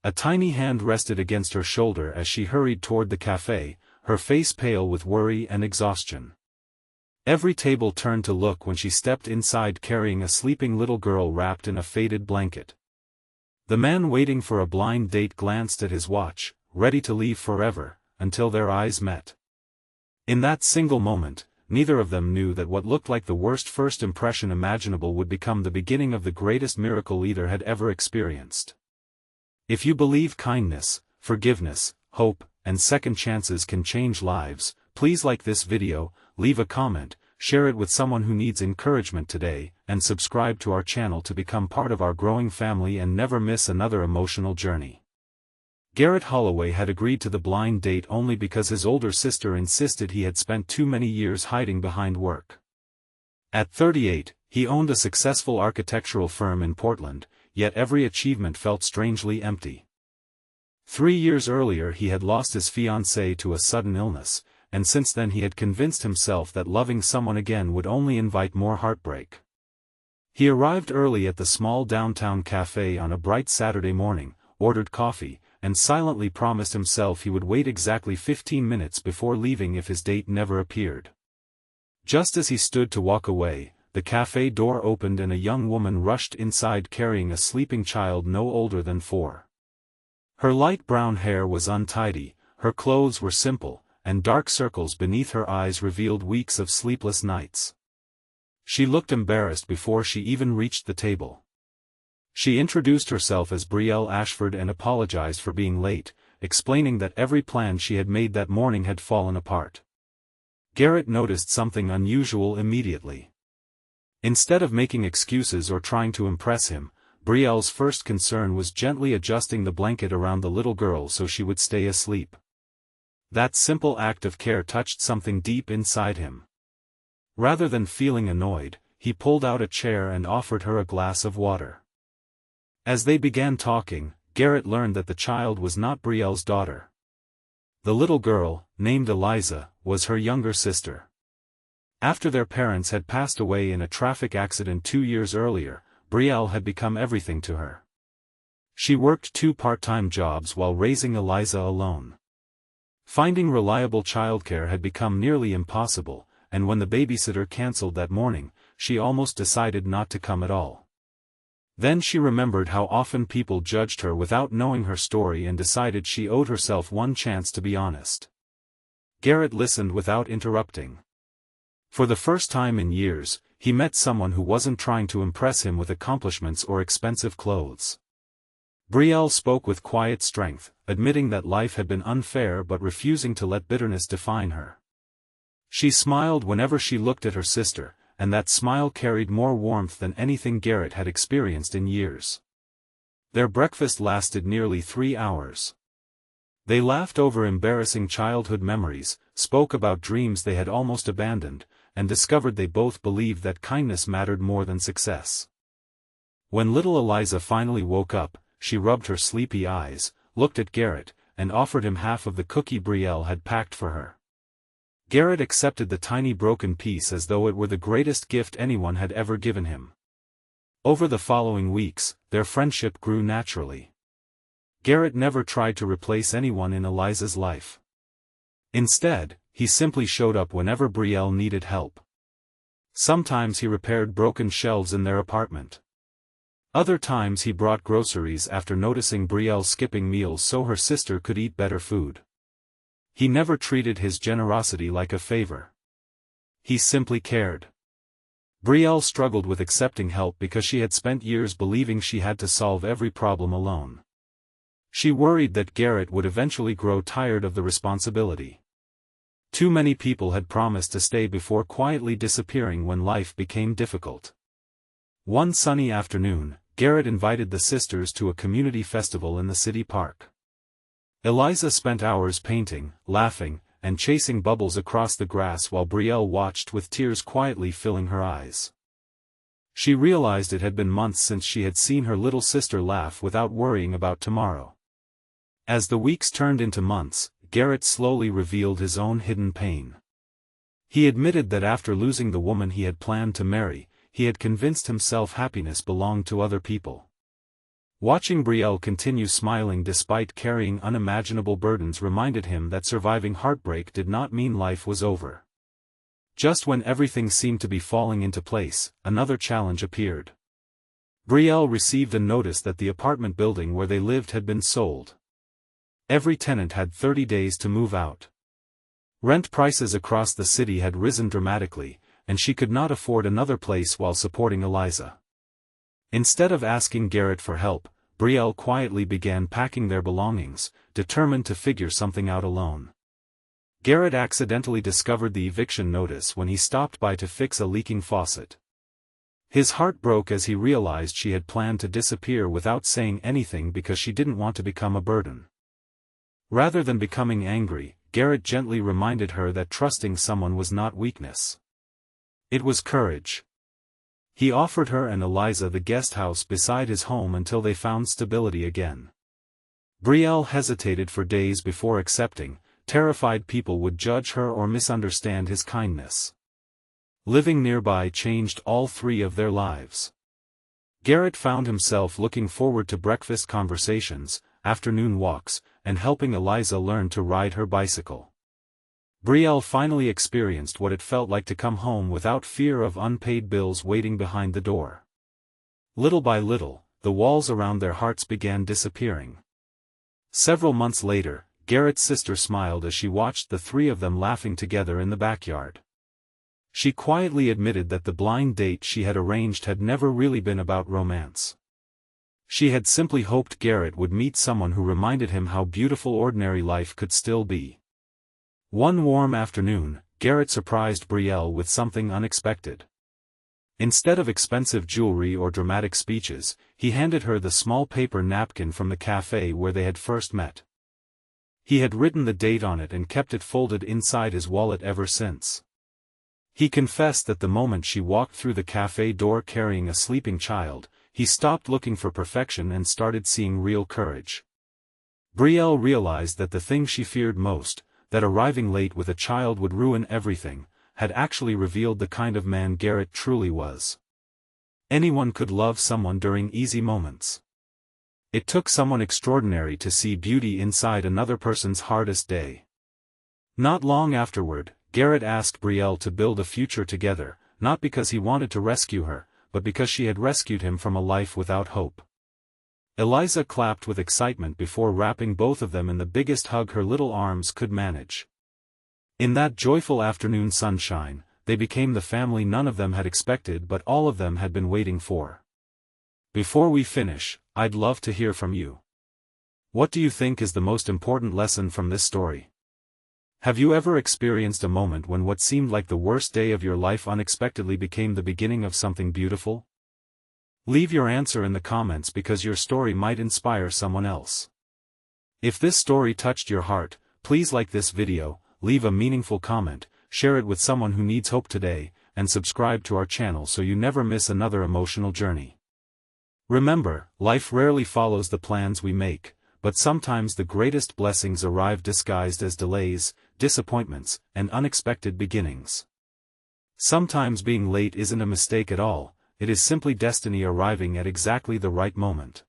A tiny hand rested against her shoulder as she hurried toward the cafe, her face pale with worry and exhaustion. Every table turned to look when she stepped inside carrying a sleeping little girl wrapped in a faded blanket. The man waiting for a blind date glanced at his watch, ready to leave forever, until their eyes met. In that single moment, neither of them knew that what looked like the worst first impression imaginable would become the beginning of the greatest miracle either had ever experienced. If you believe kindness, forgiveness, hope, and second chances can change lives, please like this video, leave a comment, share it with someone who needs encouragement today, and subscribe to our channel to become part of our growing family and never miss another emotional journey. Garrett Holloway had agreed to the blind date only because his older sister insisted he had spent too many years hiding behind work. At 38, he owned a successful architectural firm in Portland, yet every achievement felt strangely empty. 3 years earlier he had lost his fiancée to a sudden illness, and since then he had convinced himself that loving someone again would only invite more heartbreak. He arrived early at the small downtown cafe on a bright Saturday morning, ordered coffee, and silently promised himself he would wait exactly 15 minutes before leaving if his date never appeared. Just as he stood to walk away, the cafe door opened and a young woman rushed inside carrying a sleeping child no older than 4. Her light brown hair was untidy, her clothes were simple, and dark circles beneath her eyes revealed weeks of sleepless nights. She looked embarrassed before she even reached the table. She introduced herself as Brielle Ashford and apologized for being late, explaining that every plan she had made that morning had fallen apart. Garrett noticed something unusual immediately. Instead of making excuses or trying to impress him, Brielle's first concern was gently adjusting the blanket around the little girl so she would stay asleep. That simple act of care touched something deep inside him. Rather than feeling annoyed, he pulled out a chair and offered her a glass of water. As they began talking, Garrett learned that the child was not Brielle's daughter. The little girl, named Eliza, was her younger sister. After their parents had passed away in a traffic accident 2 years earlier, Brielle had become everything to her. She worked 2 part-time jobs while raising Eliza alone. Finding reliable childcare had become nearly impossible, and when the babysitter canceled that morning, she almost decided not to come at all. Then she remembered how often people judged her without knowing her story and decided she owed herself one chance to be honest. Garrett listened without interrupting. For the first time in years, he met someone who wasn't trying to impress him with accomplishments or expensive clothes. Brielle spoke with quiet strength, admitting that life had been unfair but refusing to let bitterness define her. She smiled whenever she looked at her sister, and that smile carried more warmth than anything Garrett had experienced in years. Their breakfast lasted nearly 3 hours. They laughed over embarrassing childhood memories, spoke about dreams they had almost abandoned, and discovered they both believed that kindness mattered more than success. When little Eliza finally woke up, she rubbed her sleepy eyes, looked at Garrett, and offered him half of the cookie Brielle had packed for her. Garrett accepted the tiny broken piece as though it were the greatest gift anyone had ever given him. Over the following weeks, their friendship grew naturally. Garrett never tried to replace anyone in Eliza's life. Instead, he simply showed up whenever Brielle needed help. Sometimes he repaired broken shelves in their apartment. Other times he brought groceries after noticing Brielle skipping meals so her sister could eat better food. He never treated his generosity like a favor. He simply cared. Brielle struggled with accepting help because she had spent years believing she had to solve every problem alone. She worried that Garrett would eventually grow tired of the responsibility. Too many people had promised to stay before quietly disappearing when life became difficult. One sunny afternoon, Garrett invited the sisters to a community festival in the city park. Eliza spent hours painting, laughing, and chasing bubbles across the grass while Brielle watched with tears quietly filling her eyes. She realized it had been months since she had seen her little sister laugh without worrying about tomorrow. As the weeks turned into months, Garrett slowly revealed his own hidden pain. He admitted that after losing the woman he had planned to marry, he had convinced himself happiness belonged to other people. Watching Brielle continue smiling despite carrying unimaginable burdens reminded him that surviving heartbreak did not mean life was over. Just when everything seemed to be falling into place, another challenge appeared. Brielle received a notice that the apartment building where they lived had been sold. Every tenant had 30 days to move out. Rent prices across the city had risen dramatically, and she could not afford another place while supporting Eliza. Instead of asking Garrett for help, Brielle quietly began packing their belongings, determined to figure something out alone. Garrett accidentally discovered the eviction notice when he stopped by to fix a leaking faucet. His heart broke as he realized she had planned to disappear without saying anything because she didn't want to become a burden. Rather than becoming angry, Garrett gently reminded her that trusting someone was not weakness. It was courage. He offered her and Eliza the guest house beside his home until they found stability again. Brielle hesitated for days before accepting, terrified people would judge her or misunderstand his kindness. Living nearby changed all three of their lives. Garrett found himself looking forward to breakfast conversations, afternoon walks, and helping Eliza learn to ride her bicycle. Brielle finally experienced what it felt like to come home without fear of unpaid bills waiting behind the door. Little by little, the walls around their hearts began disappearing. Several months later, Garrett's sister smiled as she watched the three of them laughing together in the backyard. She quietly admitted that the blind date she had arranged had never really been about romance. She had simply hoped Garrett would meet someone who reminded him how beautiful ordinary life could still be. One warm afternoon, Garrett surprised Brielle with something unexpected. Instead of expensive jewelry or dramatic speeches, he handed her the small paper napkin from the cafe where they had first met. He had written the date on it and kept it folded inside his wallet ever since. He confessed that the moment she walked through the cafe door carrying a sleeping child, he stopped looking for perfection and started seeing real courage. Brielle realized that the thing she feared most, that arriving late with a child would ruin everything, had actually revealed the kind of man Garrett truly was. Anyone could love someone during easy moments. It took someone extraordinary to see beauty inside another person's hardest day. Not long afterward, Garrett asked Brielle to build a future together, not because he wanted to rescue her, but because she had rescued him from a life without hope. Eliza clapped with excitement before wrapping both of them in the biggest hug her little arms could manage. In that joyful afternoon sunshine, they became the family none of them had expected but all of them had been waiting for. Before we finish, I'd love to hear from you. What do you think is the most important lesson from this story? Have you ever experienced a moment when what seemed like the worst day of your life unexpectedly became the beginning of something beautiful? Leave your answer in the comments because your story might inspire someone else. If this story touched your heart, please like this video, leave a meaningful comment, share it with someone who needs hope today, and subscribe to our channel so you never miss another emotional journey. Remember, life rarely follows the plans we make, but sometimes the greatest blessings arrive disguised as delays, disappointments, and unexpected beginnings. Sometimes being late isn't a mistake at all. It is simply destiny arriving at exactly the right moment.